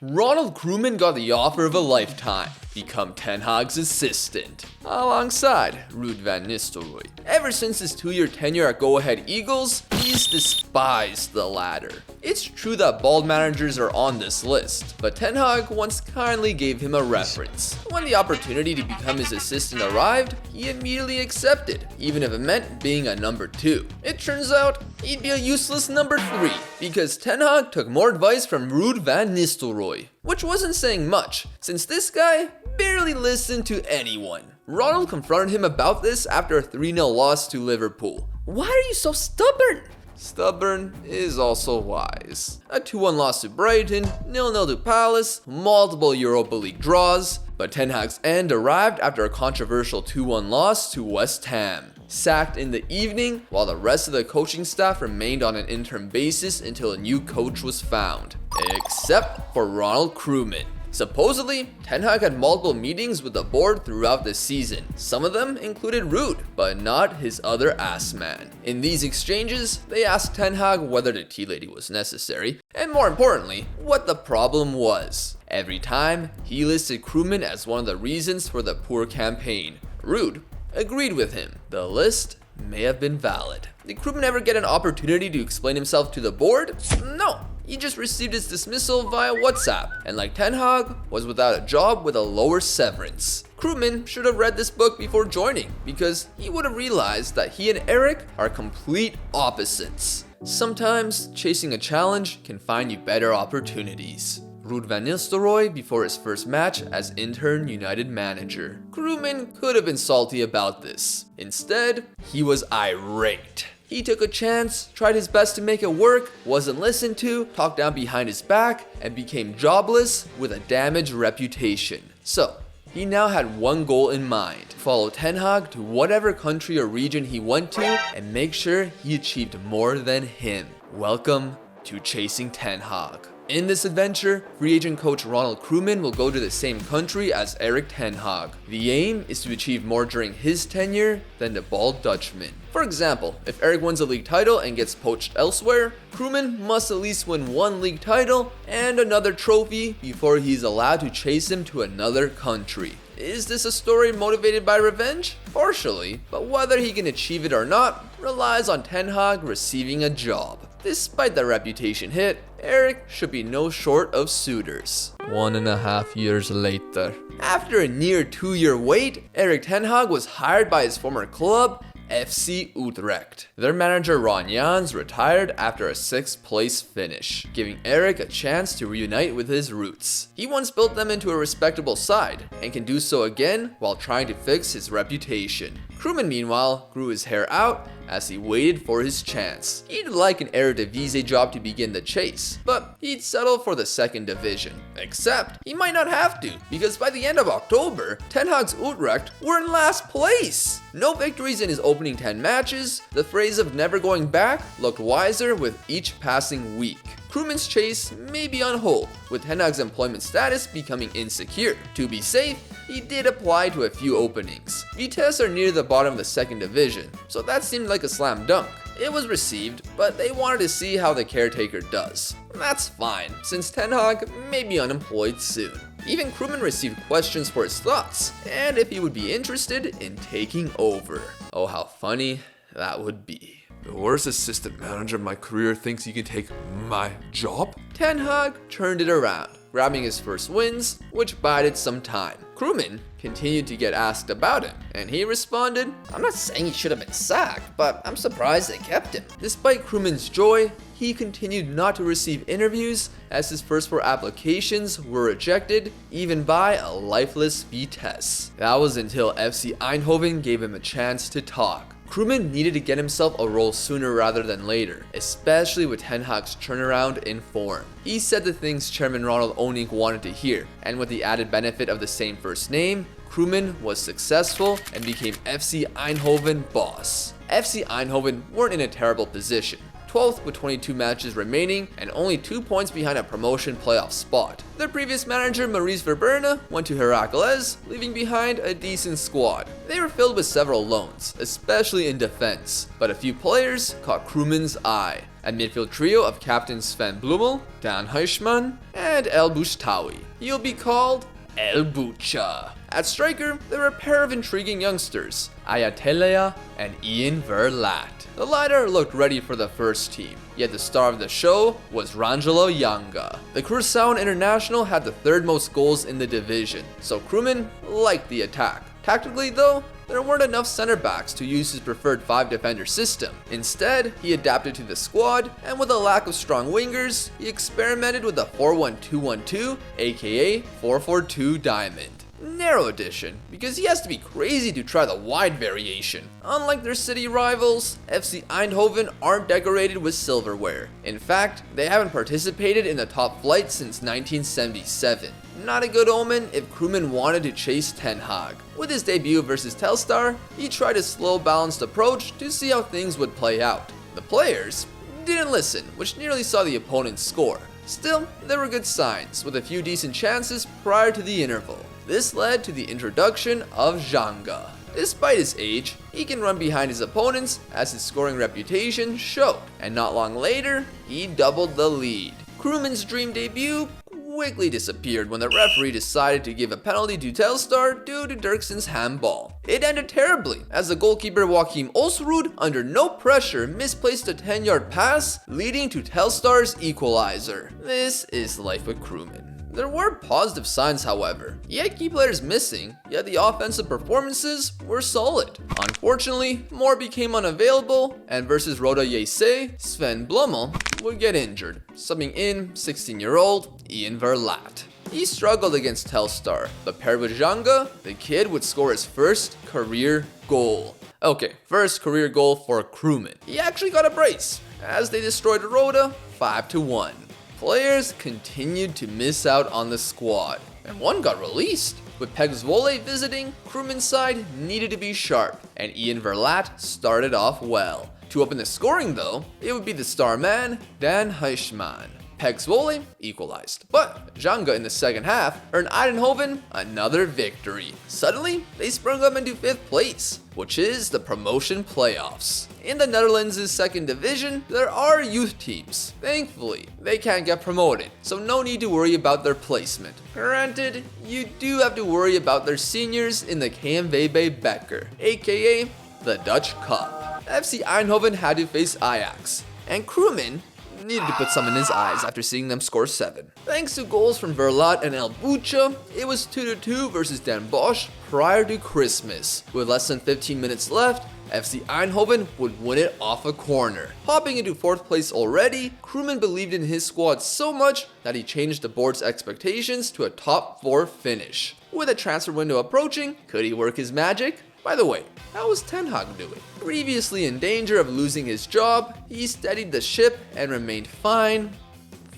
Ronald Chrooman got the offer of a lifetime. Become Ten Hag's assistant, alongside Ruud van Nistelrooy. Ever since his 2-year tenure at Go Ahead Eagles, he's despised the latter. It's true that bald managers are on this list, but Ten Hag once kindly gave him a reference. When the opportunity to become his assistant arrived, he immediately accepted, even if it meant being a number 2. It turns out, he'd be a useless number 3, because Ten Hag took more advice from Ruud van Nistelrooy, which wasn't saying much, since this guy barely listened to anyone. Ronald confronted him about this after a 3-0 loss to Liverpool. Why are you so stubborn? Stubborn is also wise. A 2-1 loss to Brighton, 0-0 to Palace, multiple Europa League draws, but Ten Hag's end arrived after a controversial 2-1 loss to West Ham. Sacked in the evening, while the rest of the coaching staff remained on an interim basis until a new coach was found. Except for Ronald Chrooman. Supposedly, Ten Hag had multiple meetings with the board throughout the season. Some of them included Ruud, but not his other ass man. In these exchanges, they asked Ten Hag whether the tea lady was necessary, and more importantly, what the problem was. Every time, he listed Krumman as one of the reasons for the poor campaign. Ruud agreed with him. The list may have been valid. Did Krumman ever get an opportunity to explain himself to the board? No. He just received his dismissal via WhatsApp, and like Ten Hag, was without a job with a lower severance. Krumman should have read this book before joining, because he would have realized that he and Eric are complete opposites. Sometimes, chasing a challenge can find you better opportunities. Ruud van Nistelrooy before his first match as intern United manager. Krumman could have been salty about this. Instead, he was irate. He took a chance, tried his best to make it work, wasn't listened to, talked down behind his back, and became jobless with a damaged reputation. So, he now had one goal in mind: follow Ten Hag to whatever country or region he went to and make sure he achieved more than him. Welcome to Chasing Ten Hag. In this adventure, free agent coach Ronald Chrooman will go to the same country as Erik ten Hag. The aim is to achieve more during his tenure than the bald Dutchman. For example, if Erik wins a league title and gets poached elsewhere, Chrooman must at least win one league title and another trophy before he's allowed to chase him to another country. Is this a story motivated by revenge? Partially, but whether he can achieve it or not relies on Ten Hag receiving a job. Despite the reputation hit, Erik should be no short of suitors. 1.5 years later. After a near 2-year wait, Erik ten Hag was hired by his former club, FC Utrecht. Their manager Ron Jans retired after a 6th place finish, giving Erik a chance to reunite with his roots. He once built them into a respectable side, and can do so again while trying to fix his reputation. Krumman meanwhile grew his hair out as he waited for his chance. He'd like an Eredivisie job to begin the chase, but he'd settle for the 2nd division. Except, he might not have to, because by the end of October, Ten Hag's Utrecht were in last place. No victories in his opening 10 matches, the phrase of never going back looked wiser with each passing week. Krumman's chase may be on hold, with Ten Hag's employment status becoming insecure. To be safe, he did apply to a few openings. Vitesse are near the bottom of the 2nd division, so that seemed like a slam dunk. It was received, but they wanted to see how the caretaker does. That's fine, since Ten Hag may be unemployed soon. Even Krumman received questions for his thoughts, and if he would be interested in taking over. Oh, how funny that would be. The worst assistant manager of my career thinks he can take my job? Ten Hag turned it around, grabbing his first wins, which bided some time. Krumman continued to get asked about him, and he responded, "I'm not saying he should have been sacked, but I'm surprised they kept him." Despite Krumman's joy, he continued not to receive interviews as his first 4 applications were rejected, even by a lifeless Vitesse. That was until FC Eindhoven gave him a chance to talk. Krumman needed to get himself a role sooner rather than later, especially with Ten Hag's turnaround in form. He said the things Chairman Ronald Onink wanted to hear, and with the added benefit of the same first name, Krumman was successful and became FC Eindhoven boss. FC Eindhoven weren't in a terrible position. 12th with 22 matches remaining and only 2 points behind a promotion playoff spot. Their previous manager Maurice Verbeerne went to Heracles, leaving behind a decent squad. They were filled with several loans, especially in defense, but a few players caught Krumman's eye. A midfield trio of captains Sven Blumel, Dan Huysman, and El Bouchtaoui. He'll be called El Bucha. At striker, there were a pair of intriguing youngsters, Ayatelea and Ian Verlat. The latter looked ready for the first team, yet the star of the show was Rangelo Yanga. The Curaçao international had the third most goals in the division, so Krumman liked the attack. Tactically though, there weren't enough center backs to use his preferred 5-defender system. Instead, he adapted to the squad, and with a lack of strong wingers, he experimented with the 4-1-2-1-2, aka 4-4-2 Diamond. Narrow edition, because he has to be crazy to try the wide variation. Unlike their city rivals, FC Eindhoven aren't decorated with silverware. In fact, they haven't participated in the top flight since 1977. Not a good omen if Krumman wanted to chase Ten Hag. With his debut versus Telstar, he tried a slow balanced approach to see how things would play out. The players didn't listen, which nearly saw the opponent score. Still, there were good signs, with a few decent chances prior to the interval. This led to the introduction of Janga. Despite his age, he can run behind his opponents as his scoring reputation showed, and not long later, he doubled the lead. Krumman's dream debut quickly disappeared when the referee decided to give a penalty to Telstar due to Dirksen's handball. It ended terribly, as the goalkeeper Joachim Olsrud, under no pressure, misplaced a 10-yard pass, leading to Telstar's equalizer. This is life with Krumman. There were positive signs, however. He had key players missing, yet the offensive performances were solid. Unfortunately, more became unavailable, and versus Roda JC, Sven Blumel would get injured, subbing in 16-year-old Ian Verlat. He struggled against Telstar, but paired with Janga, the kid would score his first career goal. Okay, first career goal for Krumman. He actually got a brace, as they destroyed Roda 5-1. Players continued to miss out on the squad, and one got released. With Pexvolle visiting, Krumman's side needed to be sharp, and Ian Verlat started off well. To open the scoring though, it would be the star man, Dan Huysman. Pexvolle equalized, but Janga in the second half earned Eindhoven another victory. Suddenly, they sprung up into 5th place, which is the promotion playoffs. In the Netherlands' second division, there are youth teams. Thankfully, they can't get promoted, so no need to worry about their placement. Granted, you do have to worry about their seniors in the KNVB Beker, aka the Dutch Cup. FC Eindhoven had to face Ajax, and Krumman needed to put some in his eyes after seeing them score 7. Thanks to goals from Verlat and El Bucha, it was 2-2 versus Den Bosch prior to Christmas. With less than 15 minutes left, FC Eindhoven would win it off a corner. Popping into 4th place already, Krumman believed in his squad so much that he changed the board's expectations to a top 4 finish. With a transfer window approaching, could he work his magic? By the way, how was Ten Hag doing? Previously in danger of losing his job, he steadied the ship and remained fine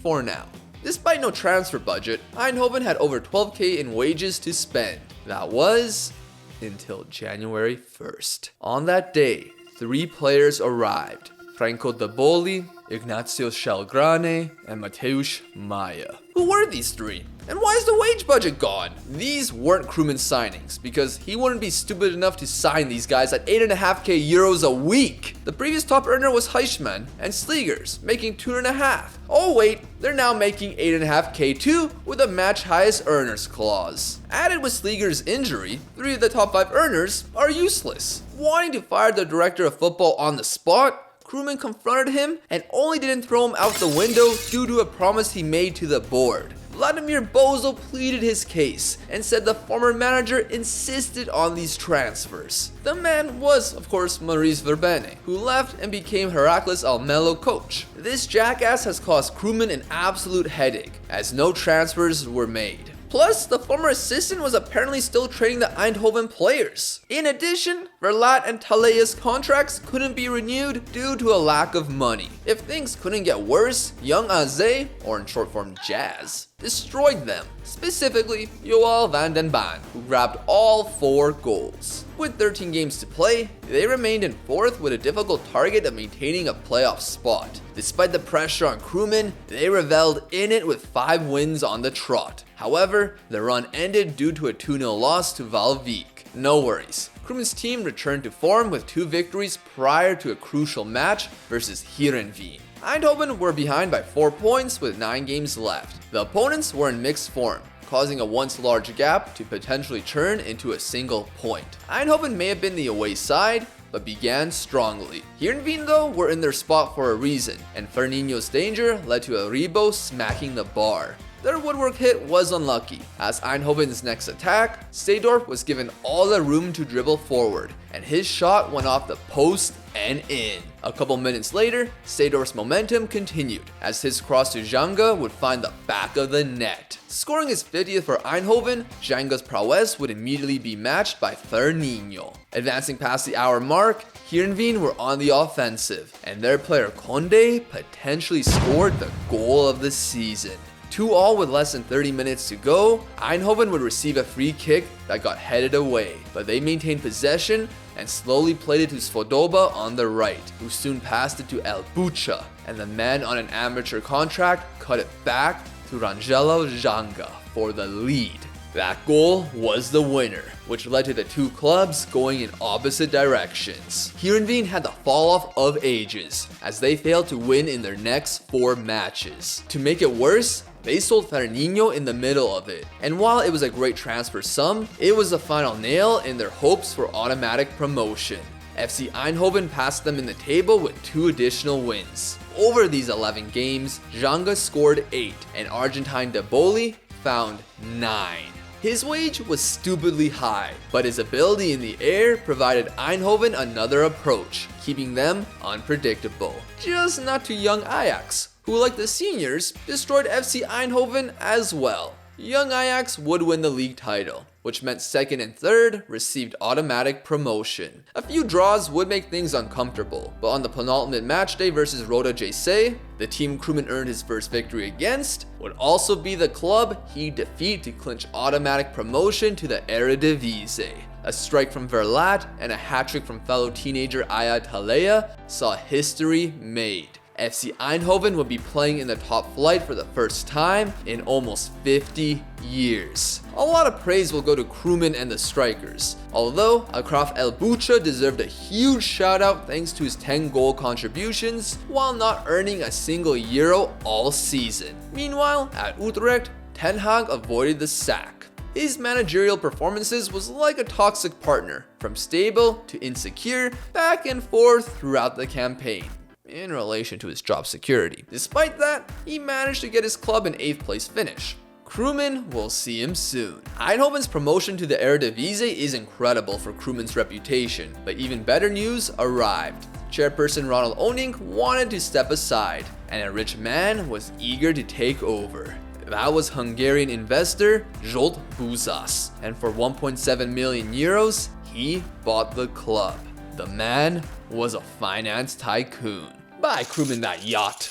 for now. Despite no transfer budget, Eindhoven had over 12k in wages to spend. That was until January 1st. On that day, 3 players arrived: Franco De Boli, Ignacio Shelgrane, and Mateusz Maia. Who were these 3? And why is the wage budget gone? These weren't Krumman's signings, because he wouldn't be stupid enough to sign these guys at 8.5k euros a week. The previous top earner was Huysman and Sligers, making 2.5. Oh wait, they're now making 8.5k too, with a match highest earners clause. Added with Sligers' injury, 3 of the top 5 earners are useless. Wanting to fire the director of football on the spot, Krumman confronted him and only didn't throw him out the window due to a promise he made to the board. Vladimir Bozo pleaded his case and said the former manager insisted on these transfers. The man was, of course, Maurice Verbene, who left and became Heracles Almelo coach. This jackass has caused Krumman an absolute headache, as no transfers were made. Plus, the former assistant was apparently still training the Eindhoven players. In addition, Verlat and Talea's contracts couldn't be renewed due to a lack of money. If things couldn't get worse, Young Aze, or in short form Jazz, destroyed them. Specifically, Joel van den Baan, who grabbed all 4 goals. With 13 games to play, they remained in 4th with a difficult target of maintaining a playoff spot. Despite the pressure on Krumman, they reveled in it with 5 wins on the trot. However, the run ended due to a 2-0 loss to Valvik. No worries. Krumman's team returned to form with 2 victories prior to a crucial match versus Heerenveen. Eindhoven were behind by 4 points with 9 games left. The opponents were in mixed form, causing a once large gap to potentially turn into a single point. Eindhoven may have been the away side, but began strongly. Heerenveen though were in their spot for a reason, and Fernino's danger led to Aribo smacking the bar. Their woodwork hit was unlucky, as Eindhoven's next attack, Seedorf was given all the room to dribble forward, and his shot went off the post and in. A couple minutes later, Seedorf's momentum continued, as his cross to Janga would find the back of the net. Scoring his 50th for Eindhoven, Janga's prowess would immediately be matched by Fernino. Advancing past the hour mark, Heerenveen were on the offensive, and their player Conde potentially scored the goal of the season. 2-2 with less than 30 minutes to go, Eindhoven would receive a free kick that got headed away, but they maintained possession and slowly played it to Svoboda on the right, who soon passed it to El Bucha, and the man on an amateur contract cut it back to Rangelo Janga for the lead. That goal was the winner, which led to the two clubs going in opposite directions. Heerenveen had the fall-off of ages, as they failed to win in their next 4 matches. To make it worse, they sold Fernino in the middle of it, and while it was a great transfer sum, it was the final nail in their hopes for automatic promotion. FC Eindhoven passed them in the table with 2 additional wins. Over these 11 games, Janga scored 8, and Argentine De Boli found 9. His wage was stupidly high, but his ability in the air provided Eindhoven another approach, keeping them unpredictable. Just not to young Ajax, who like the seniors, destroyed FC Eindhoven as well. Young Ajax would win the league title, which meant second and third received automatic promotion. A few draws would make things uncomfortable, but on the penultimate match day versus Roda JC, the team Krumman earned his first victory against would also be the club he'd defeat to clinch automatic promotion to the Eredivisie. A strike from Verlaat and a hat-trick from fellow teenager Aya Talea saw history made. FC Eindhoven would be playing in the top flight for the first time in almost 50 years. A lot of praise will go to Krumman and the strikers, although Akraf El Bucha deserved a huge shout out thanks to his 10 goal contributions while not earning a single euro all season. Meanwhile, at Utrecht, Ten Hag avoided the sack. His managerial performances was like a toxic partner, from stable to insecure, back and forth throughout the campaign in relation to his job security. Despite that, he managed to get his club an 8th place finish. Krumman will see him soon. Eindhoven's promotion to the Eredivisie is incredible for Krumman's reputation, but even better news arrived. Chairperson Ronald Onink wanted to step aside, and a rich man was eager to take over. That was Hungarian investor Zsolt Buzas, and for 1.7 million euros, he bought the club. The man was a finance tycoon. Buy Krumman that yacht.